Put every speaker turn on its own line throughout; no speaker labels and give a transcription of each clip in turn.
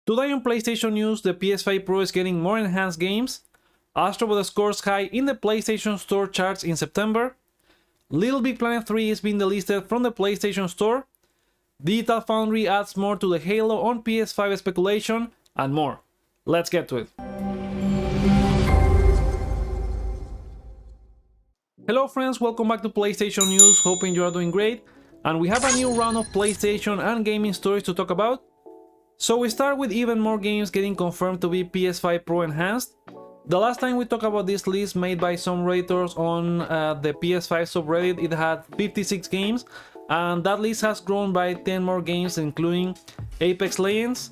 Today on PlayStation News, the PS5 Pro is getting more enhanced games, Astro scores high in the PlayStation Store charts in September, Little Big Planet 3 is being delisted from the PlayStation Store, Digital Foundry adds more to the Halo on PS5 speculation, and more. Let's get to it. Hello friends, welcome back to PlayStation News, hoping you are doing great, and we have a new round of PlayStation and gaming stories to talk about. So we start with even more games getting confirmed to be PS5 Pro enhanced. The last time we talked about this list made by some Redditors on the PS5 subreddit, it had 56 games, and that list has grown by 10 more games, including Apex Legends,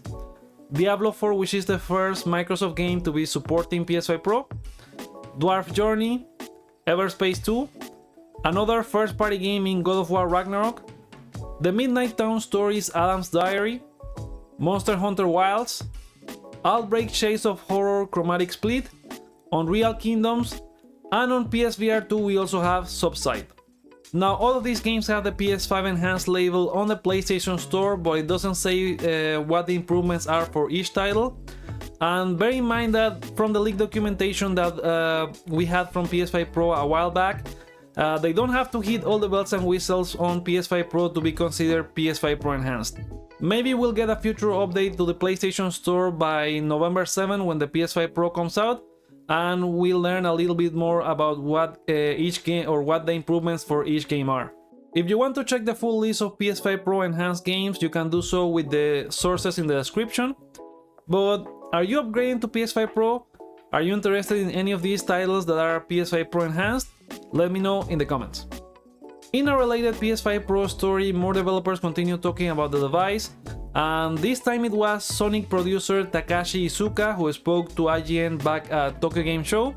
Diablo 4, which is the first Microsoft game to be supporting PS5 Pro, Dwarf Journey, Everspace 2, another first-party game in God of War Ragnarok, The Midnight Town Stories Adam's Diary, Monster Hunter Wilds, Outbreak Shades of Horror Chromatic Split, Unreal Kingdoms, and on PSVR 2 we also have Subside. Now all of these games have the PS5 Enhanced label on the PlayStation Store, but it doesn't say what the improvements are for each title. And bear in mind that from the leaked documentation that we had from PS5 Pro a while back, they don't have to hit all the bells and whistles on PS5 Pro to be considered PS5 Pro Enhanced. Maybe we'll get a future update to the PlayStation Store by November 7 when the PS5 Pro comes out, and we'll learn a little bit more about what each game or what the improvements for each game are. If you want to check the full list of PS5 Pro enhanced games, you can do so with the sources in the description. But are you upgrading to PS5 Pro? Are you interested in any of these titles that are PS5 Pro enhanced? Let me know in the comments. In a related PS5 Pro story, more developers continue talking about the device, and this time it was Sonic producer Takashi Iizuka who spoke to IGN back at Tokyo Game Show,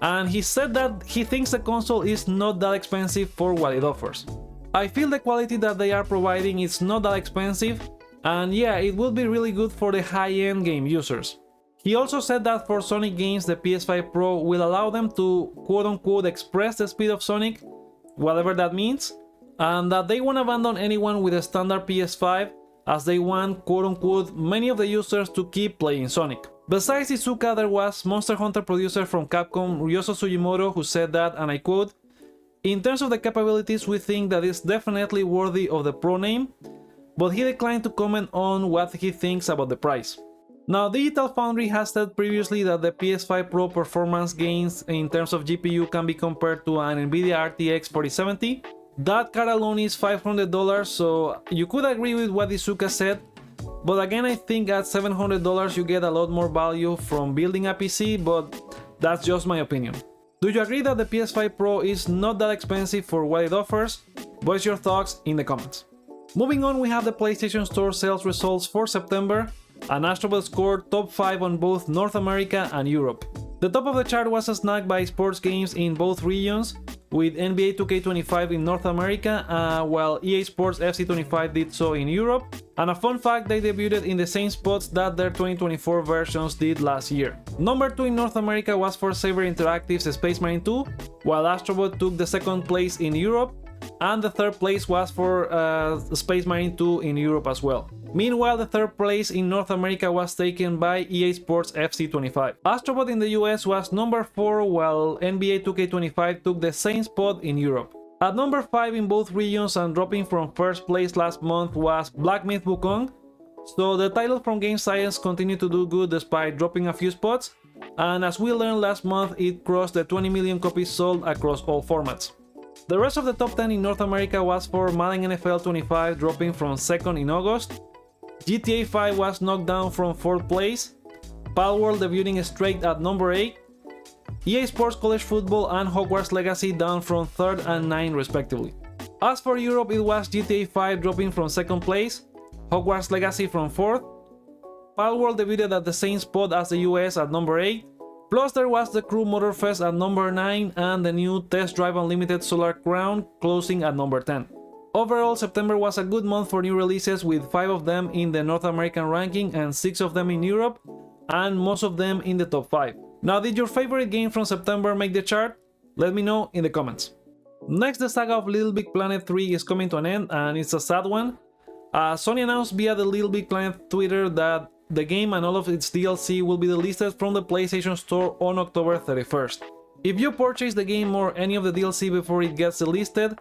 and he said that he thinks the console is not that expensive for what it offers. I feel the quality that they are providing is not that expensive, and yeah, it will be really good for the high-end game users. He also said that for Sonic games, the PS5 Pro will allow them to quote-unquote express the speed of Sonic, whatever that means, and that they won't abandon anyone with a standard PS5, as they want quote-unquote many of the users to keep playing Sonic. Besides Iizuka, there was Monster Hunter producer from Capcom Ryoso Sugimoto who said that, and I quote, "In terms of the capabilities, we think that it's definitely worthy of the Pro name," but he declined to comment on what he thinks about the price. Now, Digital Foundry has said previously that the PS5 Pro performance gains in terms of GPU can be compared to an NVIDIA RTX 4070. That card alone is $500, so you could agree with what Iizuka said, but again I think at $700 you get a lot more value from building a PC, but that's just my opinion. Do you agree that the PS5 Pro is not that expensive for what it offers? Voice your thoughts in the comments. Moving on, we have the PlayStation Store sales results for September, and Astro scored top 5 on both North America and Europe. The top of the chart was snagged by sports games in both regions, with NBA 2K25 in North America, while EA Sports FC25 did so in Europe. And a fun fact, they debuted in the same spots that their 2024 versions did last year. Number 2 in North America was for Saber Interactive's Space Marine 2, while Astrobot took the second place in Europe, and the third place was for Space Marine 2 in Europe as well. Meanwhile, the third place in North America was taken by EA Sports FC25. Astrobot in the US was number 4, while NBA 2K25 took the same spot in Europe. At number 5 in both regions and dropping from first place last month was Black Myth Wukong, so the title from Game Science continued to do good despite dropping a few spots, and as we learned last month, it crossed the 20 million copies sold across all formats. The rest of the top 10 in North America was for Madden NFL 25, dropping from 2nd in August. GTA 5 was knocked down from 4th place, Palworld debuting straight at number 8, EA Sports College Football and Hogwarts Legacy down from 3rd and 9th respectively. As for Europe, it was GTA 5 dropping from 2nd place, Hogwarts Legacy from 4th, Palworld debuted at the same spot as the US at number 8, plus there was the Crew Motorfest at number 9 and the new Test Drive Unlimited Solar Crown closing at number 10. Overall, September was a good month for new releases, with 5 of them in the North American ranking and 6 of them in Europe, and most of them in the top 5. Now, did your favorite game from September make the chart? Let me know in the comments. Next, the saga of Little Big Planet 3 is coming to an end, and it's a sad one. Sony announced via the Little Big Planet Twitter that the game and all of its DLC will be delisted from the PlayStation Store on October 31st. If you purchase the game or any of the DLC before it gets delisted,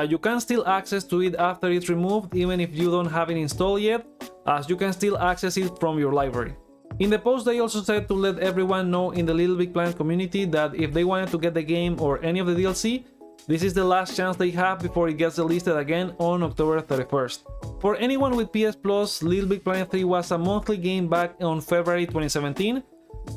you can still access to it after it's removed even if you don't have it installed yet, as you can still access it from your library. In the post they also said to let everyone know in the Little Big Planet community that if they wanted to get the game or any of the DLC, this is the last chance they have before it gets delisted again on October 31st. For anyone with PS Plus, Little Big Planet 3 was a monthly game back on February 2017,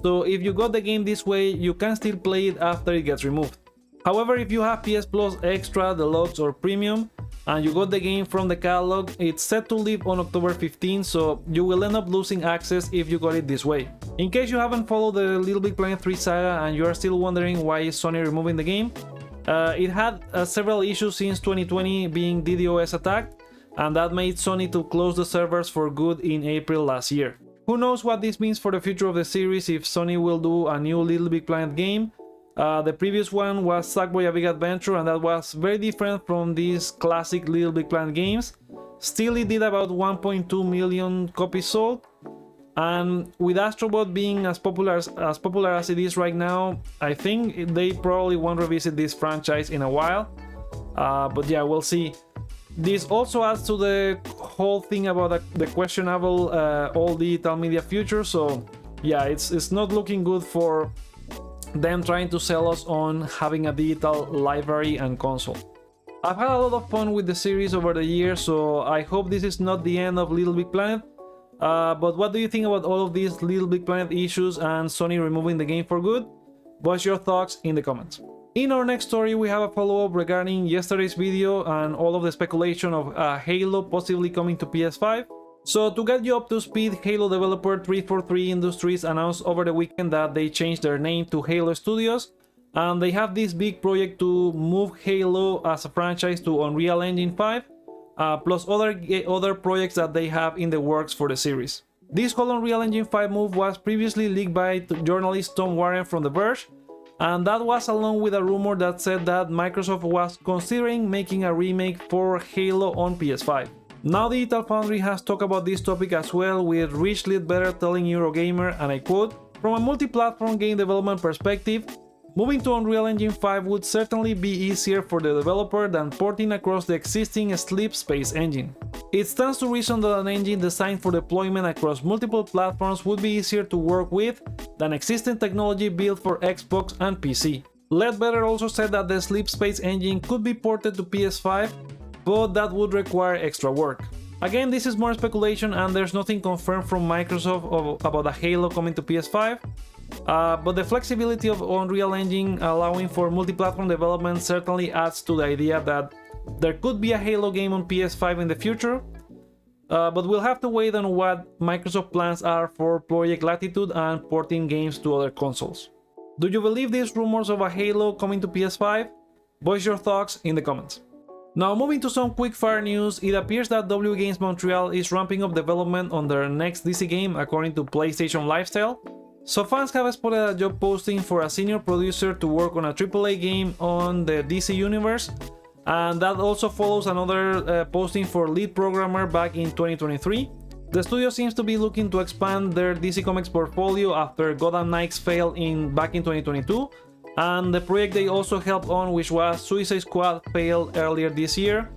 so if you got the game this way, you can still play it after it gets removed. However, if you have PS Plus Extra, Deluxe or Premium, and you got the game from the catalog, it's set to leave on October 15, so you will end up losing access if you got it this way. In case you haven't followed the Little Big Planet 3 saga and you are still wondering why is Sony removing the game, it had several issues since 2020 being DDoS attacked, and that made Sony to close the servers for good in April last year. Who knows what this means for the future of the series if Sony will do a new Little Big Planet game. The previous one was Sackboy: A Big Adventure, and that was very different from these classic Little Big Planet games. Still, it did about 1.2 million copies sold, and with Astrobot being as popular as it is right now, I think they probably won't revisit this franchise in a while. But yeah, we'll see. This also adds to the whole thing about the questionable all digital media future, so yeah, it's not looking good for them trying to sell us on having a digital library and console. I've had a lot of fun with the series over the years, so I hope this is not the end of Little Big Planet. But what do you think about all of these Little Big Planet issues and Sony removing the game for good? Voice your thoughts in the comments. In our next story, we have a follow-up regarding yesterday's video and all of the speculation of Halo possibly coming to PS5. So to get you up to speed, Halo developer 343 Industries announced over the weekend that they changed their name to Halo Studios, and they have this big project to move Halo as a franchise to Unreal Engine 5, plus other projects that they have in the works for the series. This whole Unreal Engine 5 move was previously leaked by journalist Tom Warren from The Verge, and that was along with a rumor that said that Microsoft was considering making a remake for Halo on PS5. Now Digital Foundry has talked about this topic as well, with Rich Lidbetter telling Eurogamer, and I quote, "From a multi-platform game development perspective, moving to Unreal Engine 5 would certainly be easier for the developer than porting across the existing Sleep Space engine. It stands to reason that an engine designed for deployment across multiple platforms would be easier to work with than existing technology built for Xbox and PC." Ledbetter also said that the Sleep Space engine could be ported to PS5, but that would require extra work. Again, this is more speculation and there's nothing confirmed from Microsoft about a Halo coming to PS5, but the flexibility of Unreal Engine allowing for multi-platform development certainly adds to the idea that there could be a Halo game on PS5 in the future, but we'll have to wait on what Microsoft plans are for Project Latitude and porting games to other consoles. Do you believe these rumors of a Halo coming to PS5? Voice your thoughts in the comments. Now moving to some quickfire news, it appears that W Games Montreal is ramping up development on their next DC game according to PlayStation Lifestyle. So fans have spotted a job posting for a senior producer to work on a AAA game on the DC universe, and that also follows another posting for lead programmer back in 2023. The studio seems to be looking to expand their DC Comics portfolio after Gotham Knights failed back in 2022, and the project they also helped on, which was Suicide Squad, failed earlier this year.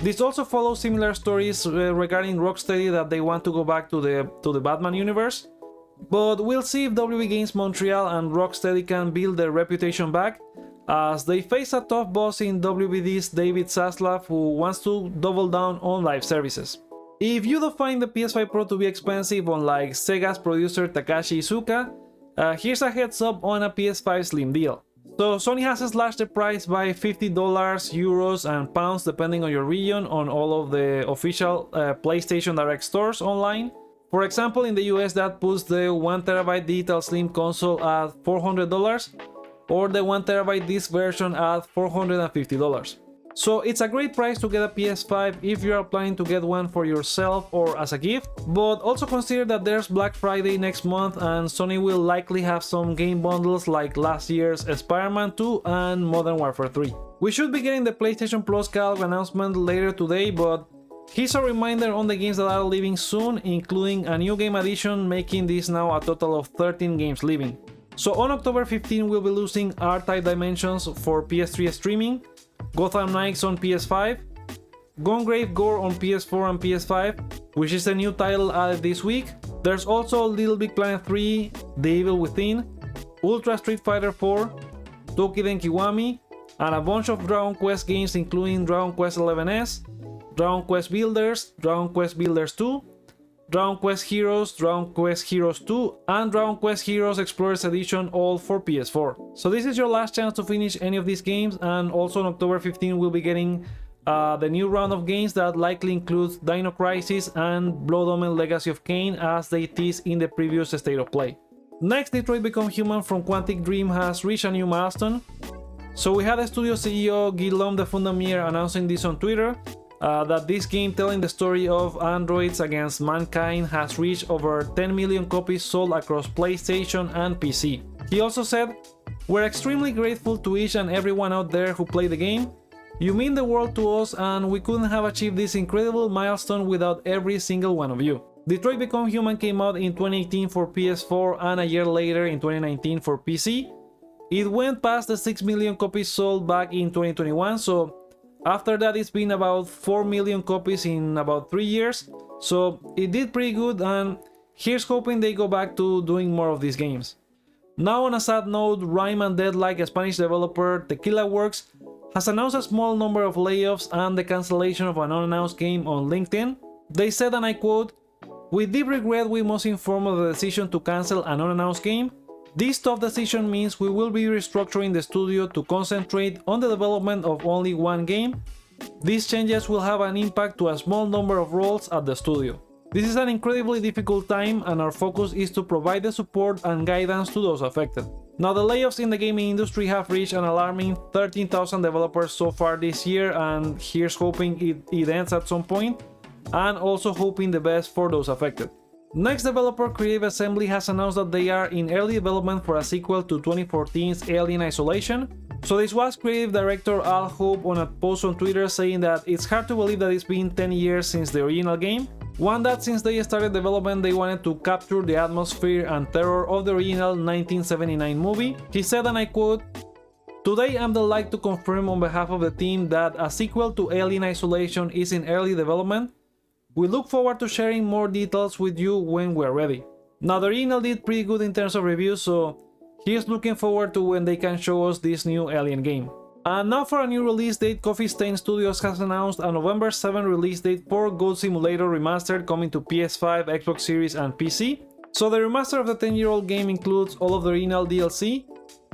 This also follows similar stories regarding Rocksteady that they want to go back to the Batman universe. But we'll see if WB Games Montreal and Rocksteady can build their reputation back, as they face a tough boss in WBD's David Zaslav, who wants to double down on live services. If you don't find the PS5 Pro to be expensive, unlike Sega's producer Takashi Iizuka, here's a heads up on a PS5 Slim deal. So Sony has slashed the price by $50, euros and pounds depending on your region on all of the official PlayStation Direct stores online. For example, in the US that puts the 1TB digital Slim console at $400 or the 1TB disc version at $450. So it's a great price to get a PS5 if you are planning to get one for yourself or as a gift, but also consider that there's Black Friday next month and Sony will likely have some game bundles like last year's Spider-Man 2 and Modern Warfare 3. We should be getting the PlayStation Plus catalog announcement later today, but Here's a reminder on the games that are leaving soon, including a new game addition, making this now a total of 13 games leaving. So on October 15 we'll be losing R-Type Dimensions for PS3 streaming, Gotham Knights on PS5, Gungrave Gore on PS4 and PS5, which is a new title added this week. There's also Little Big Planet 3, The Evil Within, Ultra Street Fighter 4, Tokiden Kiwami, and a bunch of Dragon Quest games including Dragon Quest XI's, Dragon Quest Builders, Dragon Quest Builders 2, Dragon Quest Heroes, Dragon Quest Heroes 2, and Dragon Quest Heroes Explorers Edition, all for PS4. So this is your last chance to finish any of these games, and also on October 15 we'll be getting the new round of games that likely includes Dino Crisis and Blood Omen Legacy of Kain, as they teased in the previous State of Play. Next, Detroit Become Human from Quantic Dream has reached a new milestone. So we had the studio CEO Guillaume de Fundamier announcing this on Twitter, that this game telling the story of androids against mankind has reached over 10 million copies sold across PlayStation and PC. He also said, "We're extremely grateful to each and everyone out there who played the game. You mean the world to us, and we couldn't have achieved this incredible milestone without every single one of you." Detroit Become Human came out in 2018 for PS4 and a year later in 2019 for PC. It went past the 6 million copies sold back in 2021, so after that it's been about 4 million copies in about 3 years, so it did pretty good, and here's hoping they go back to doing more of these games. Now on a sad note, Rime and Deadlight, a Spanish developer, Tequila Works, has announced a small number of layoffs and the cancellation of an unannounced game on LinkedIn. They said, and I quote, "With deep regret we must inform of the decision to cancel an unannounced game. This tough decision means we will be restructuring the studio to concentrate on the development of only one game. These changes will have an impact to a small number of roles at the studio. This is an incredibly difficult time, and our focus is to provide the support and guidance to those affected." Now, the layoffs in the gaming industry have reached an alarming 13,000 developers so far this year, and here's hoping it ends at some point, and also hoping the best for those affected. Next, developer Creative Assembly has announced that they are in early development for a sequel to 2014's Alien Isolation. So this was creative director Al Hope on a post on Twitter saying that it's hard to believe that it's been 10 years since the original game. One that since they started development they wanted to capture the atmosphere and terror of the original 1979 movie. He said, and I quote, "Today I'm delighted to confirm on behalf of the team that a sequel to Alien Isolation is in early development. We look forward to sharing more details with you when we're ready." Now, the original did pretty good in terms of reviews, so he's looking forward to when they can show us this new Alien game. And now for a new release date, Coffee Stain Studios has announced a November 7 release date for Goat Simulator Remastered, coming to PS5, Xbox Series and PC. So the remaster of the 10-year-old game includes all of the original DLC,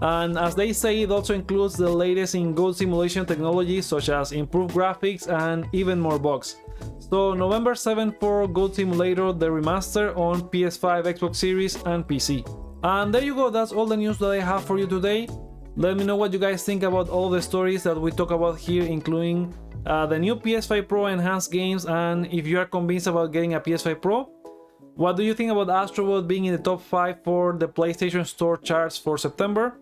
and as they say, it also includes the latest in goat simulation technology, such as improved graphics and even more bugs. So November 7 for Goat Simulator, the remaster on PS5, Xbox Series and PC. And there you go, that's all the news that I have for you today. Let me know what you guys think about all the stories that we talk about here, including the new PS5 Pro enhanced games, and if you are convinced about getting a PS5 Pro. What do you think about Astro being in the top 5 for the PlayStation Store charts for September?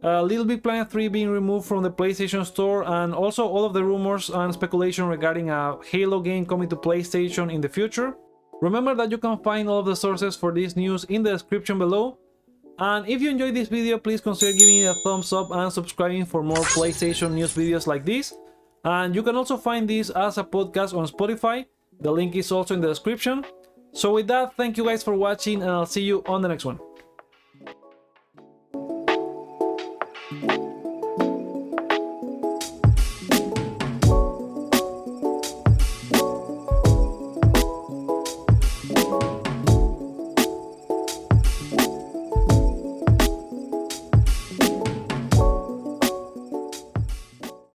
Little Big Planet 3 being removed from the PlayStation Store, and also all of the rumors and speculation regarding a Halo game coming to PlayStation in the future. Remember that you can find all of the sources for this news in the description below. And if you enjoyed this video, please consider giving it a thumbs up and subscribing for more PlayStation news videos like this. And you can also find this as a podcast on Spotify. The link is also in the description. So with that, thank you guys for watching, and I'll see you on the next one.